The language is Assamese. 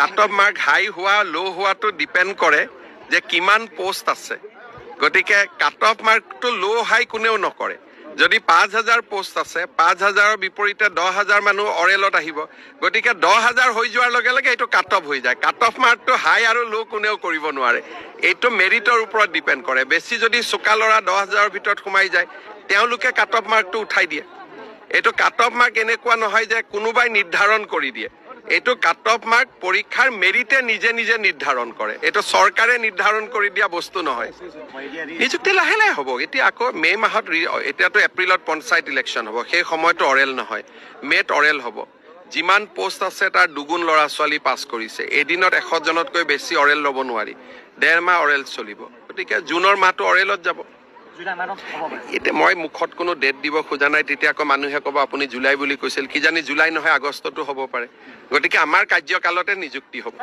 কাট অফ মাৰ্ক হাই হোৱা ল' হোৱাটো ডিপেণ্ড কৰে যে কিমান পোষ্ট আছে গতিকে কাট অফ মাৰ্কটো ল' হাই কোনেও নকৰে যদি ৫,০০০ পোষ্ট আছে ৫,০০০ৰ বিপৰীতে ১০,০০০ মানুহ অৰেলত আহিব গতিকে ১০,০০০ হৈ যোৱাৰ লগে লগে এইটো কাট অফ হৈ যায় কাট অফ মাৰ্কটো হাই আৰু ল' কোনেও কৰিব নোৱাৰে এইটো মেৰিটৰ ওপৰত ডিপেণ্ড কৰে বেছি যদি চোকা ল'ৰা ১০,০০০ৰ ভিতৰত সোমাই যায় তেওঁলোকে কাট অফ মাৰ্কটো উঠাই দিয়ে এইটো কাট অফ মাৰ্ক এনেকুৱা নহয় যে কোনোবাই নিৰ্ধাৰণ কৰি দিয়ে এইটো কাট অফ মাৰ্ক পৰীক্ষাৰ মেৰিটে নিজে নিজে নিৰ্ধাৰণ কৰে এইটো চৰকাৰে নিৰ্ধাৰণ কৰি দিয়া বস্তু নহয় নিযুক্তি লাহে লাহে হ'ব এতিয়া আকৌ মে' মাহত এতিয়াতো এপ্ৰিলত পঞ্চায়ত ইলেকশ্যন হ'ব সেই সময়তো অৰেল নহয় মে'ত অৰেল হ'ব যিমান পোষ্ট আছে তাৰ দুগুণ ল'ৰা ছোৱালী পাছ কৰিছে এদিনত ১০০জনতকৈ বেছি অৰেল ল'ব নোৱাৰি ১.৫ মাহ অৰেল চলিব গতিকে জুনৰ মাহটো অৰেলত যাব এতিয়া মই মুখত কোনো ডেট দিব খোজা নাই তেতিয়া আকৌ মানুহে ক'ব আপুনি জুলাই বুলি কৈছিল কিজানি জুলাই নহয় আগষ্টতো হ'ব পাৰে গতিকে আমাৰ কাৰ্যকালতে নিযুক্তি হ'ব